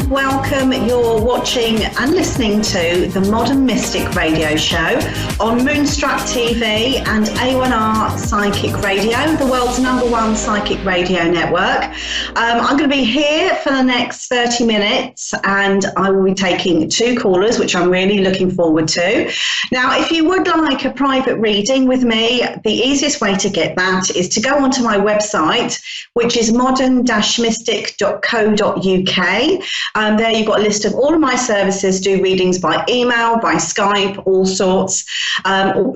welcome. You're watching and listening to the Modern Mystic Radio Show on Moonstruck TV and A1R Psychic Radio, the world's #1 psychic radio network. I'm going to be here for the next 30 minutes and I will be taking 2 callers, which I'm really looking forward to. Now, if you would like a private reading with me, the easiest way to get that is to go onto my website, which is modern-mystic.co.uk. There you've got a list of all of my services, do readings by email, by Skype, all sorts,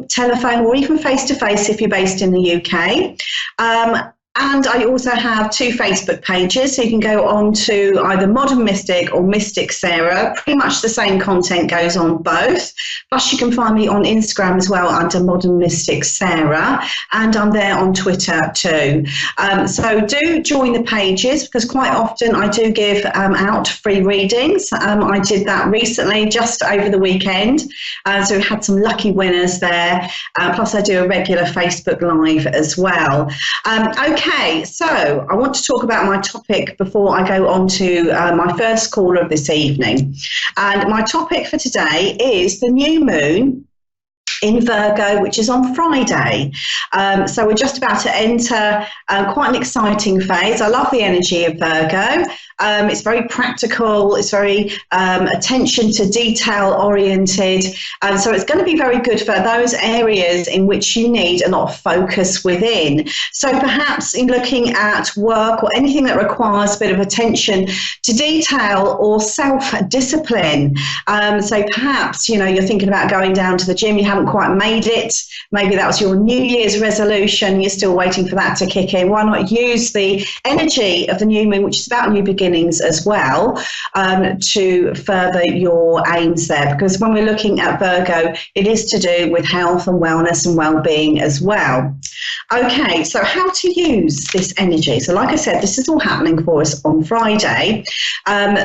telephone or even face-to-face if you're based in the UK. And I also have 2 Facebook pages, so you can go on to either Modern Mystic or Mystic Saira. Pretty much the same content goes on both. Plus you can find me on Instagram as well under Modern Mystic Saira, and I'm there on Twitter too. So do join the pages, because quite often I do give out free readings. I did that recently, just over the weekend. So we had some lucky winners there. Plus I do a regular Facebook Live as well. Okay, so I want to talk about my topic before I go on to my first caller of this evening. And my topic for today is the new moon in Virgo, which is on Friday. So we're just about to enter quite an exciting phase. I love the energy of Virgo. It's very practical. It's very attention to detail oriented. So it's going to be very good for those areas in which you need a lot of focus within. So perhaps in looking at work or anything that requires a bit of attention to detail or self-discipline. So perhaps, you know, you're thinking about going down to the gym, you haven't quite made it. Maybe that was your New Year's resolution. You're still waiting for that to kick in. Why not use the energy of the new moon, which is about new beginnings as well, to further your aims there? Because when we're looking at Virgo, it is to do with health and wellness and well-being as well. Okay, so how to use this energy? So like I said, this is all happening for us on Friday.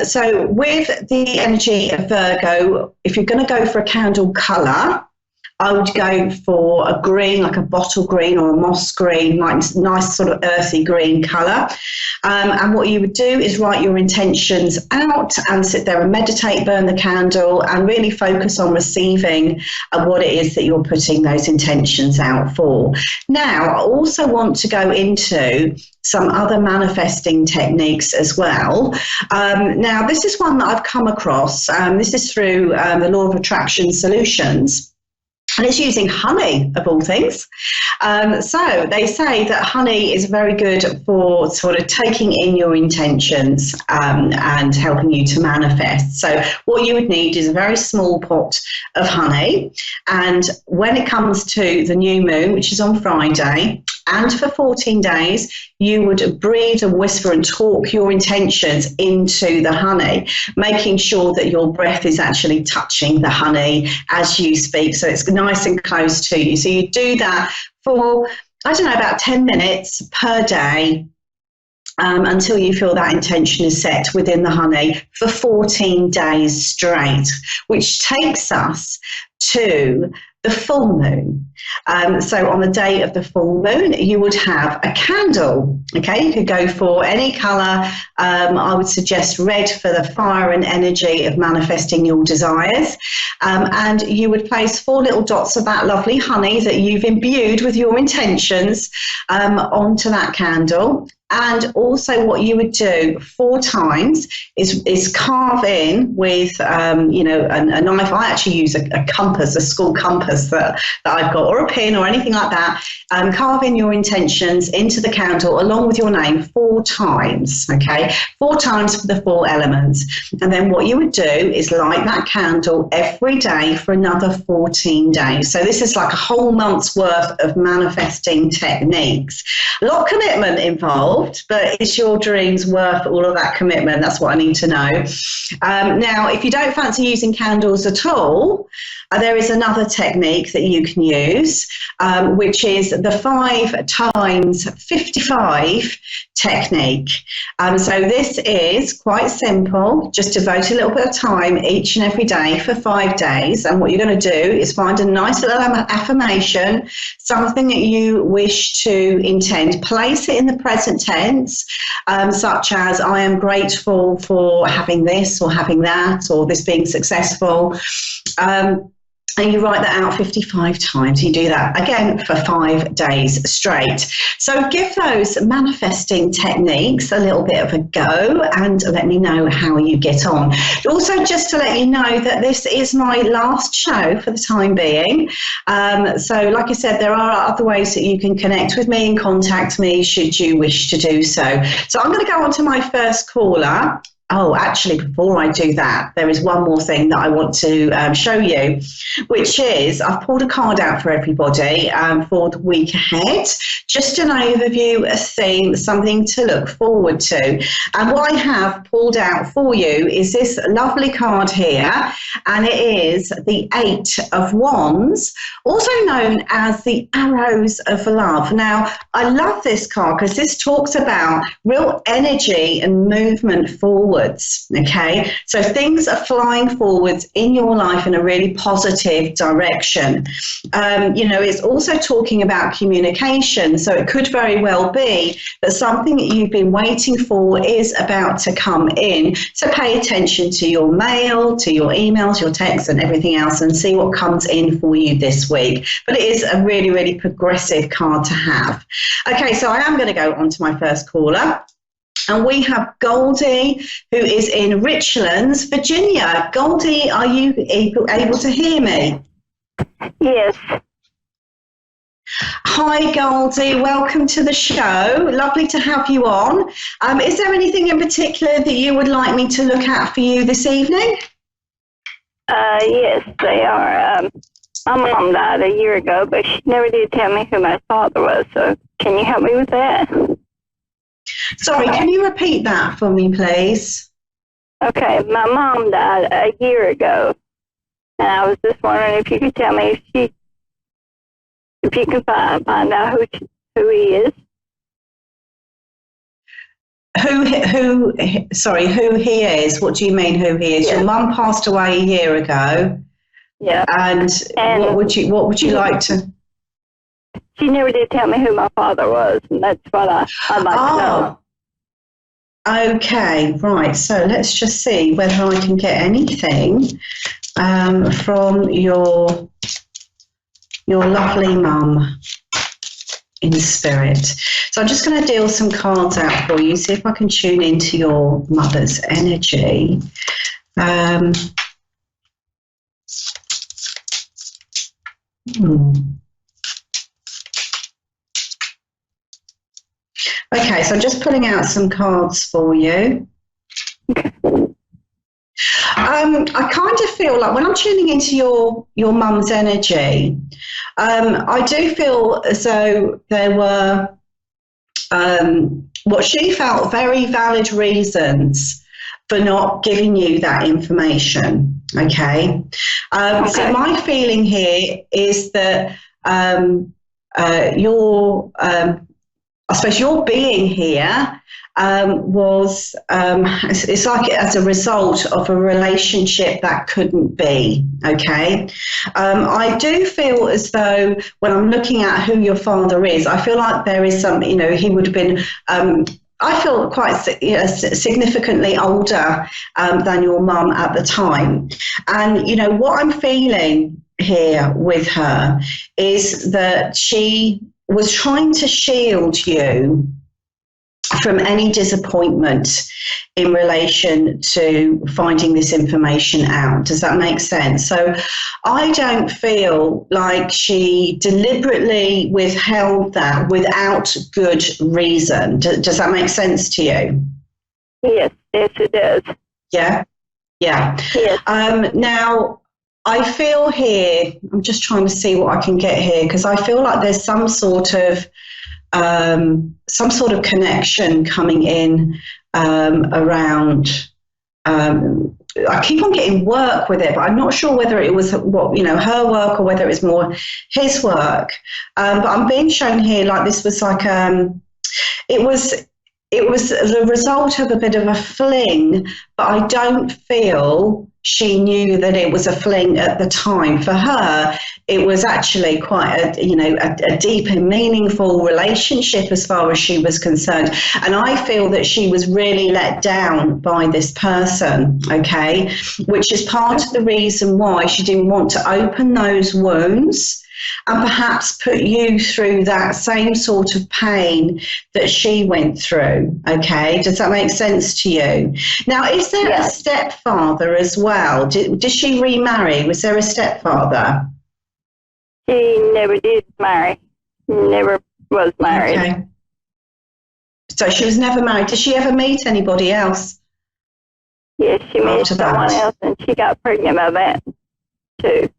So with the energy of Virgo, if you're going to go for a candle colour, I would go for a green, like a bottle green or a moss green, like nice sort of earthy green colour. And what you would do is write your intentions out and sit there and meditate, burn the candle, and really focus on receiving what it is that you're putting those intentions out for. Now, I also want to go into some other manifesting techniques as well. Now, this is one that I've come across. This is through the Law of Attraction Solutions. And it's using honey, of all things. So they say that honey is very good for sort of taking in your intentions and helping you to manifest. So what you would need is a very small pot of honey. And when it comes to the new moon, which is on Friday, and for 14 days, you would breathe and whisper and talk your intentions into the honey, making sure that your breath is actually touching the honey as you speak, so it's nice and close to you. So you do that for, I don't know, about 10 minutes per day, until you feel that intention is set within the honey for 14 days straight, which takes us to the full moon. So on the day of the full moon, you would have a candle. Okay, you could go for any colour. I would suggest red for the fire and energy of manifesting your desires. And you would place 4 little dots of that lovely honey that you've imbued with your intentions onto that candle. And also what you would do 4 times is carve in with, you know, a knife. I actually use a compass, a school compass that I've got, or a pin or anything like that. Carve in your intentions into the candle along with your name 4 times, okay? 4 times for the 4 elements. And then what you would do is light that candle every day for another 14 days. So this is like a whole month's worth of manifesting techniques. A lot of commitment involved, but is your dreams worth all of that commitment? That's what I need to know. Now, if you don't fancy using candles at all, there is another technique that you can use, which is the 5 times 55 technique. So this is quite simple. Just devote a little bit of time each and every day for 5 days. And what you're going to do is find a nice little affirmation, something that you wish to intend, place it in the present contents, such as I am grateful for having this or having that or this being successful. And you write that out 55 times. You do that again for 5 days straight. So give those manifesting techniques a little bit of a go and let me know how you get on. Also, just to let you know that this is my last show for the time being. So like I said, there are other ways that you can connect with me and contact me should you wish to do so. So I'm going to go on to my first caller. Oh, actually, before I do that, there is one more thing that I want to show you, which is I've pulled a card out for everybody for the week ahead, just an overview, a theme, something to look forward to. And what I have pulled out for you is this lovely card here, and it is the 8 of Wands, also known as the Arrows of Love. Now, I love this card because this talks about real energy and movement forward. Okay, so things are flying forwards in your life in a really positive direction. It's also talking about communication, so it could very well be that something that you've been waiting for is about to come in. So pay attention to your mail, to your emails, your texts and everything else, and see what comes in for you this week. But it is a really, really progressive card to have. Okay, so I am going to go on to my first caller. And we have Goldie, who is in Richlands, Virginia. Goldie, are you able to hear me? Yes. Hi, Goldie. Welcome to the show. Lovely to have you on. Is there anything in particular that you would like me to look at for you this evening? Yes, they are. My mom died a year ago, but she never did tell me who my father was. So can you help me with that? Sorry, can you repeat that for me, please? Okay, my mom died a year ago, and I was just wondering if you could tell me if you can find out who he is. Who he is? What do you mean who he is? Yeah. Your mum passed away a year ago. Yeah. And what would you like to? She never did tell me who my father was, and that's what I'd like to know. Okay, right. So let's just see whether I can get anything from your lovely mum in spirit. So I'm just going to deal some cards out for you, see if I can tune into your mother's energy. Okay, so I'm just pulling out some cards for you. I kind of feel like when I'm tuning into your mum's energy, I do feel as though there were what she felt very valid reasons for not giving you that information. Okay. So my feeling here is that I suppose your being here was, it's like as a result of a relationship that couldn't be, okay? I do feel as though when I'm looking at who your father is, I feel like there is some, he would have been, I feel quite significantly older than your mum at the time. And, what I'm feeling here with her is that she was trying to shield you from any disappointment in relation to finding this information out. Does that make sense? So I don't feel like she deliberately withheld that without good reason. Does that make sense to you? Yes, it does. Yeah? Yeah. Yes. Now, I feel here, I'm just trying to see what I can get here, because I feel like there's some sort of connection coming in around. I keep on getting work with it, but I'm not sure whether it was her work or whether it was more his work. But I'm being shown here like this was like it was it was the result of a bit of a fling, but I don't feel she knew that it was a fling at the time. For her, it was actually quite a deep and meaningful relationship as far as she was concerned. And I feel that she was really let down by this person, okay, which is part of the reason why she didn't want to open those wounds and perhaps put you through that same sort of pain that she went through. Okay, does that make sense to you? Now, is there a stepfather as well? Did she remarry? Was there a stepfather? She never did marry. Never was married. Okay. So she was never married. Did she ever meet anybody else? Yes, she met someone else, and she got pregnant by that too.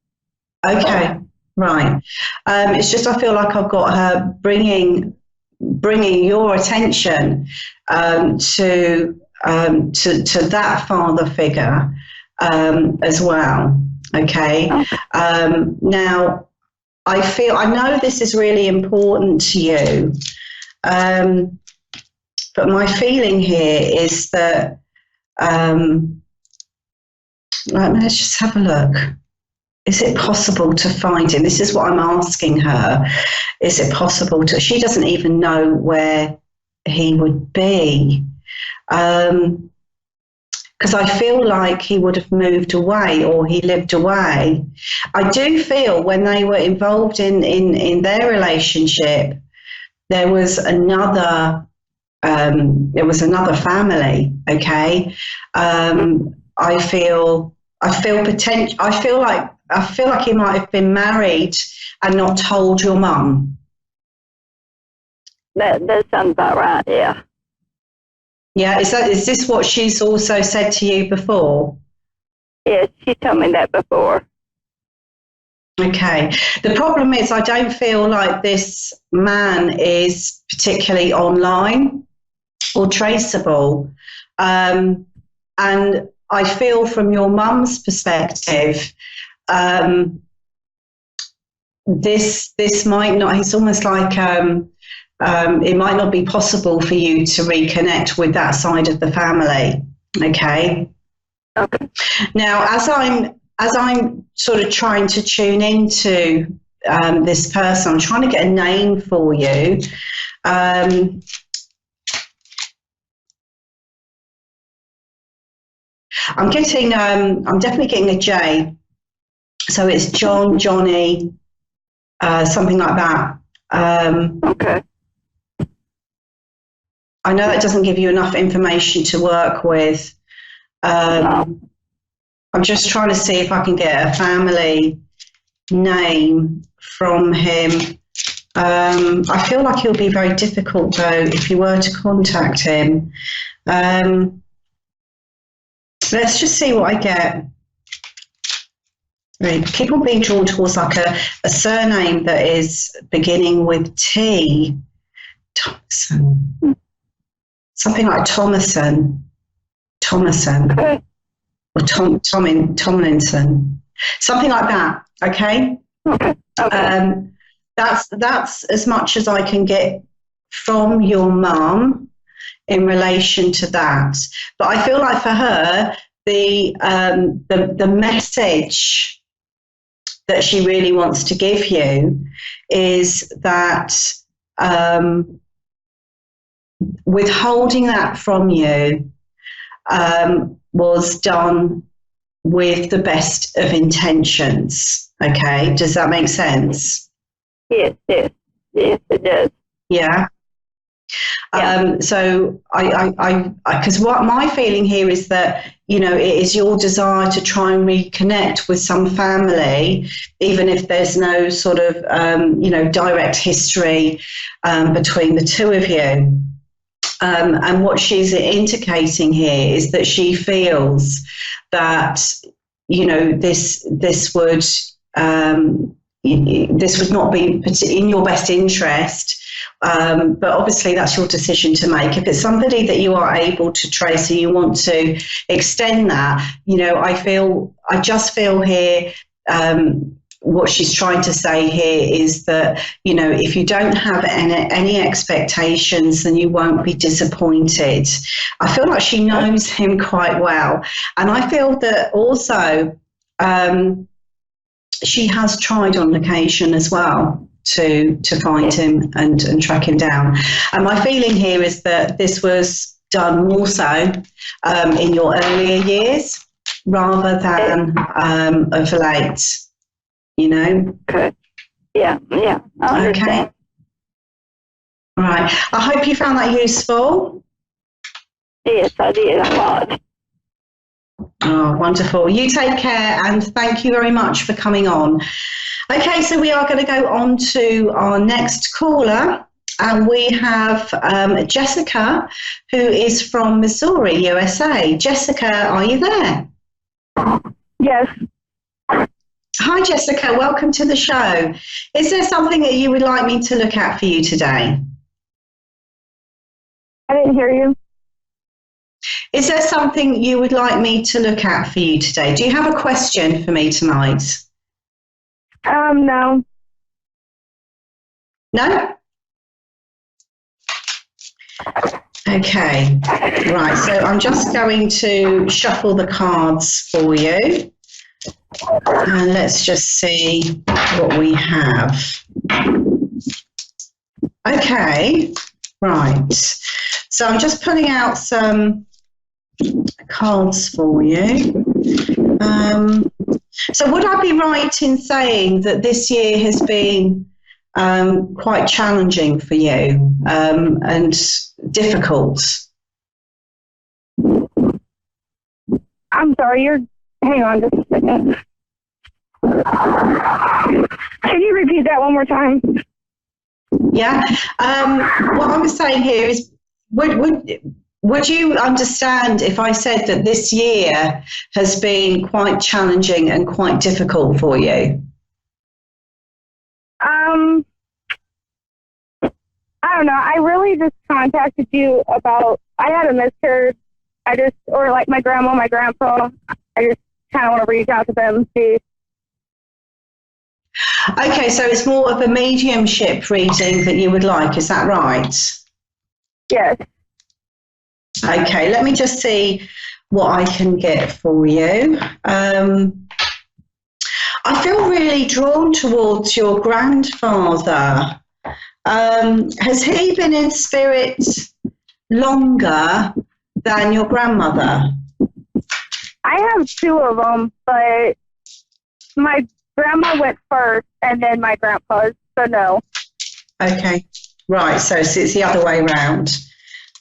Okay. Right. It's just I feel like I've got her bringing your attention to that father figure as well. Okay. Now, I know this is really important to you, but my feeling here is that let's just have a look. Is it possible to find him? This is what I'm asking her. Is it possible to? She doesn't even know where he would be. Because I feel like he would have moved away or he lived away. I do feel when they were involved in their relationship, there was another family. Okay. I feel like he might have been married and not told your mum. That sounds about right, yeah. Yeah, is this what she's also said to you before? Yes, she told me that before. Okay. The problem is I don't feel like this man is particularly online or traceable. And I feel from your mum's perspective, this might not, it's almost like it might not be possible for you to reconnect with that side of the family. Okay. Now, as I'm sort of trying to tune into this person, I'm trying to get a name for you. I'm definitely getting a J. So it's John, Johnny, something like that. Okay. I know that doesn't give you enough information to work with. I'm just trying to see if I can get a family name from him. I feel like he'll be very difficult, though, if you were to contact him. Let's just see what I get. Right. Keep on being drawn towards like a surname that is beginning with T. Thomason. Something like Thomason. Okay. Or Tomlinson. Something like that. Okay? Okay. That's as much as I can get from your mum in relation to that. But I feel like for her, the message that she really wants to give you is that withholding that from you was done with the best of intentions. Okay, does that make sense? Yes, it does. Yeah. So because what my feeling here is that, it is your desire to try and reconnect with some family, even if there's no sort of, direct history between the two of you. And what she's indicating here is that she feels that, this would not be in your best interest. But obviously that's your decision to make. If it's somebody that you are able to trace and you want to extend that, I just feel here what she's trying to say here is that, you know, if you don't have any expectations, then you won't be disappointed. I feel like she knows him quite well. And I feel that also she has tried on occasion as well to find him and track him down. And my feeling here is that this was done more so in your earlier years rather than of late. You know? Okay. Yeah. I understand. Okay. All right. I hope you found that useful. Yes, I did a lot. Oh, wonderful. You take care, and thank you very much for coming on. Okay, so we are going to go on to our next caller, and we have Jessica, who is from Missouri, USA. Jessica, are you there? Yes. Hi, Jessica. Welcome to the show. Is there something that you would like me to look at for you today? I didn't hear you. Is there something you would like me to look at for you today? Do you have a question for me tonight? No. No? Okay. Right. So I'm just going to shuffle the cards for you. And let's just see what we have. Okay. Right. So I'm just pulling out some cards for you. So would I be right in saying that this year has been quite challenging for you and difficult? I'm sorry, hang on just a second. Can you repeat that one more time? Yeah. What I'm saying here is, would you understand if I said that this year has been quite challenging and quite difficult for you? I don't know. I really just contacted you about, I had a miscarriage. Or like my grandma, my grandpa, I just kind of want to reach out to them and see. Okay, so it's more of a mediumship reading that you would like, is that right? Yes. Okay, let me just see what I can get for you. I feel really drawn towards your grandfather. Has he been in spirit longer than your grandmother? I have two of them, but my grandma went first and then my grandpa's, so no. Okay, right, so it's the other way round.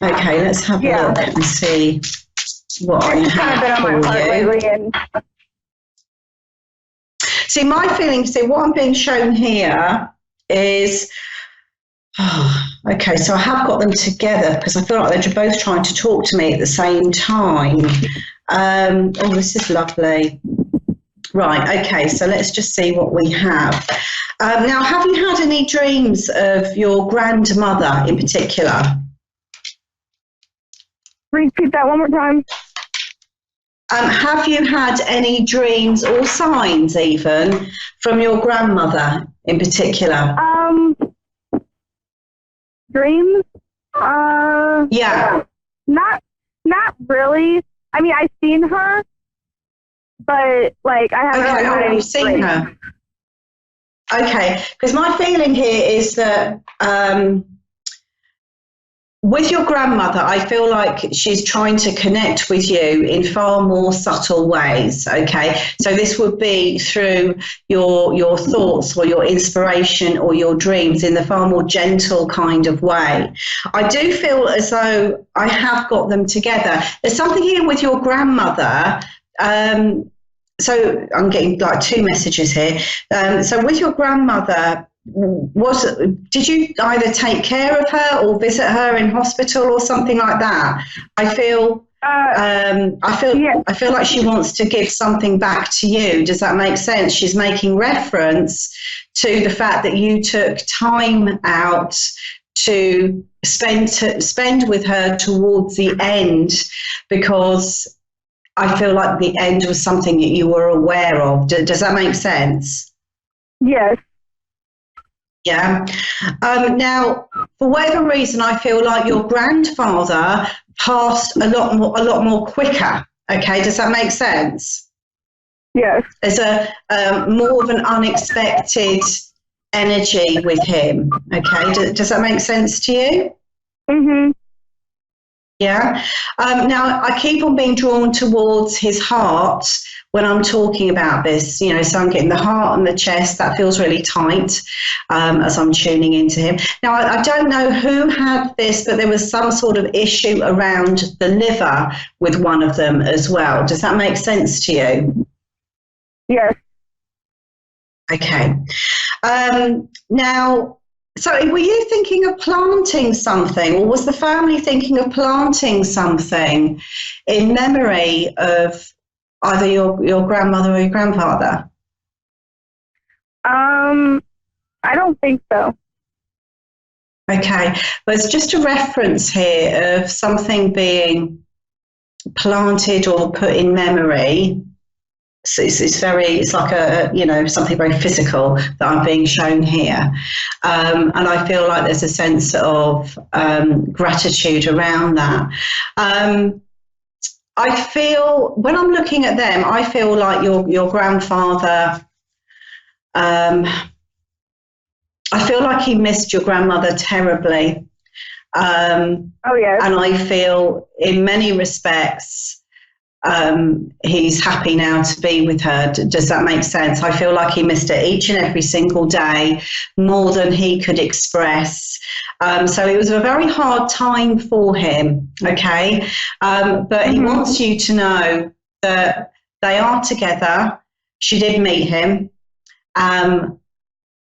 Okay, let's have a look and see what I have kind of been on my heart lately. And see, my feeling, what I'm being shown here is, okay, so I have got them together because I feel like they're both trying to talk to me at the same time. Oh, this is lovely. Right, okay, so let's just see what we have. Now, have you had any dreams of your grandmother in particular? Repeat that one more time. Have you had any dreams or signs even from your grandmother in particular? Dreams? Yeah. Not really. I mean, I've seen her, but like I haven't had any. You've seen her. Okay, because my feeling here is that with your grandmother, I feel like she's trying to connect with you in far more subtle ways, okay? So this would be through your thoughts or your inspiration or your dreams in the far more gentle kind of way. I do feel as though I have got them together. There's something here with your grandmother. So I'm getting like two messages here. So with your grandmother, did you either take care of her or visit her in hospital or something like that? I feel like she wants to give something back to you. Does that make sense? She's making reference to the fact that you took time out to spend with her towards the end, because I feel like the end was something that you were aware of. Does that make sense? Yes. Yeah. Now, for whatever reason, I feel like your grandfather passed a lot more quicker. Okay, does that make sense? Yes. There's a more of an unexpected energy with him. Okay, does that make sense to you? Mhm. Yeah. Now, I keep on being drawn towards his heart when I'm talking about this, so I'm getting the heart and the chest. That feels really tight as I'm tuning into him. Now, I don't know who had this, but there was some sort of issue around the liver with one of them as well. Does that make sense to you? Yes. Okay. Now, sorry, were you thinking of planting something, or was the family thinking of planting something in memory of either your grandmother or your grandfather? I don't think so. Okay, there's just a reference here of something being planted or put in memory. So it's like something very physical that I'm being shown here, and I feel like there's a sense of gratitude around that. I feel when I'm looking at them, I feel like your grandfather. I feel like he missed your grandmother terribly. Oh yes. And I feel in many respects he's happy now to be with her. Does that make sense? I feel like he missed her each and every single day, more than he could express. So it was a very hard time for him, okay? But he wants you to know that they are together. She did meet him.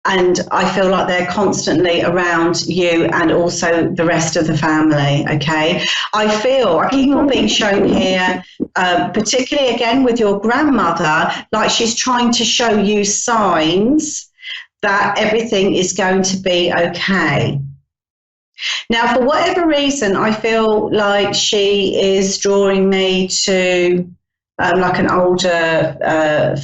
And I feel like they're constantly around you and also the rest of the family, okay? I keep on being shown here, particularly again with your grandmother, like she's trying to show you signs that everything is going to be okay. Now, for whatever reason, I feel like she is drawing me to like an older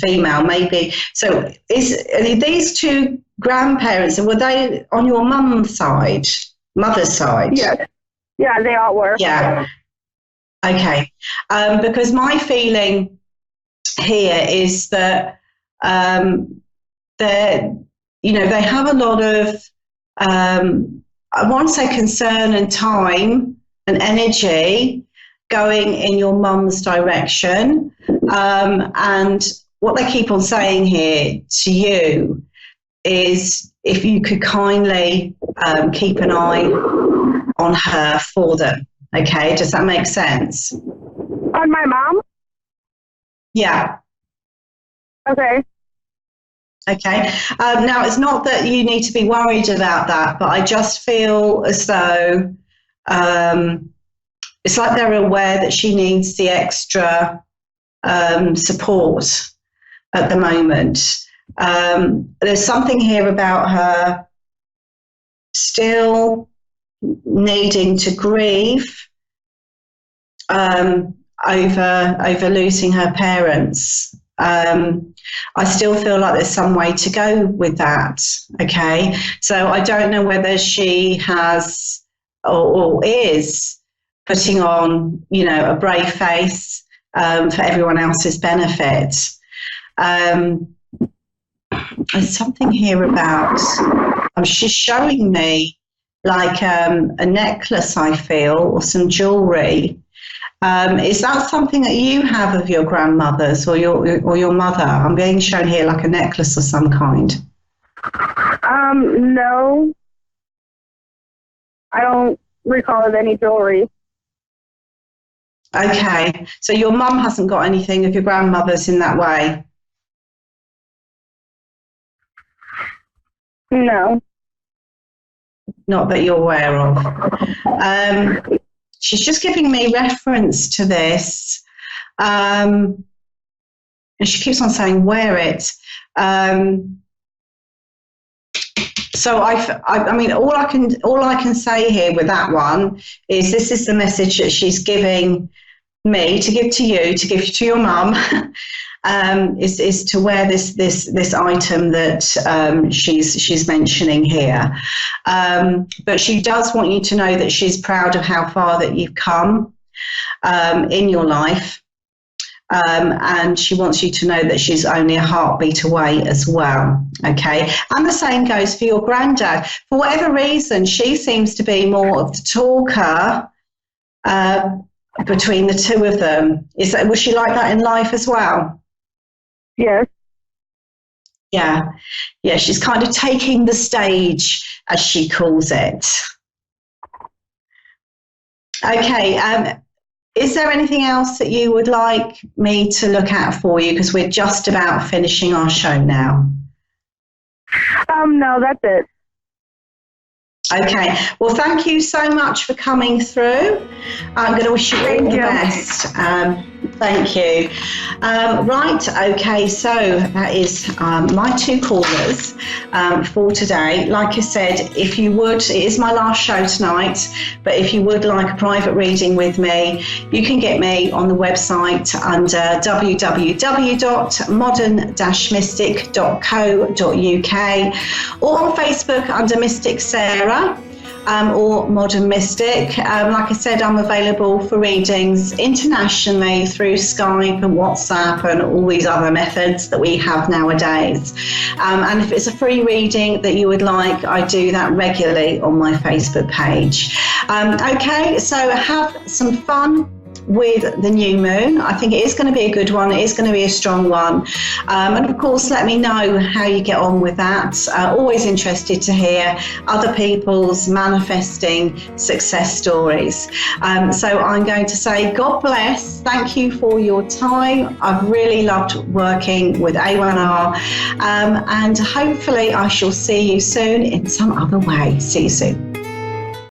female, maybe. So are these two grandparents, were they on your mother's side? Yes. Yeah, they all were. Yeah. Okay. Because my feeling here is that they have a lot of I want to say concern and time and energy going in your mum's direction. And what they keep on saying here to you is if you could kindly keep an eye on her for them. Okay, does that make sense? On my mom? Yeah. Okay. Okay. Now, it's not that you need to be worried about that, but I just feel as though it's like they're aware that she needs the extra support at the moment. There's something here about her still needing to grieve over losing her parents. I still feel like there's some way to go with that. Okay, so I don't know whether she has or is putting on, a brave face for everyone else's benefit. There's something here about she's showing me like a necklace, I feel, or some jewelry. Is that something that you have of your grandmother's or your mother? I'm being shown here like a necklace of some kind. No. I don't recall of any jewelry. Okay, so your mum hasn't got anything of your grandmother's in that way? No. Not that you're aware of. She's just giving me reference to this, and she keeps on saying wear it. So I mean, all I can say here with that one is this is the message that she's giving me to give to you, to give to your mum, is to wear this item that she's mentioning here. But she does want you to know that she's proud of how far that you've come in your life. And she wants you to know that she's only a heartbeat away as well, okay? And the same goes for your granddad. For whatever reason, she seems to be more of the talker between the two of them. Was she like that in life as well? Yes. Yeah, she's kind of taking the stage, as she calls it. Okay, is there anything else that you would like me to look at for you? Because we're just about finishing our show now. No, that's it. Okay. Well, thank you so much for coming through. I'm going to wish you all the best. Thank you. Right. Okay. So that is my two callers for today. Like I said, if you would, it is my last show tonight, but if you would like a private reading with me, you can get me on the website under www.modern-mystic.co.uk or on Facebook under Mystic Saira. Or Modern Mystic. Like I said, I'm available for readings internationally through Skype and WhatsApp and all these other methods that we have nowadays. And if it's a free reading that you would like, I do that regularly on my Facebook page. Okay, so have some fun with the new moon. I think it is going to be a good one. It is going to be a strong one. And of course, let me know how you get on with that. Always interested to hear other people's manifesting success stories. So I'm going to say God bless. Thank you for your time. I've really loved working with A1R. And hopefully I shall see you soon in some other way. See you soon.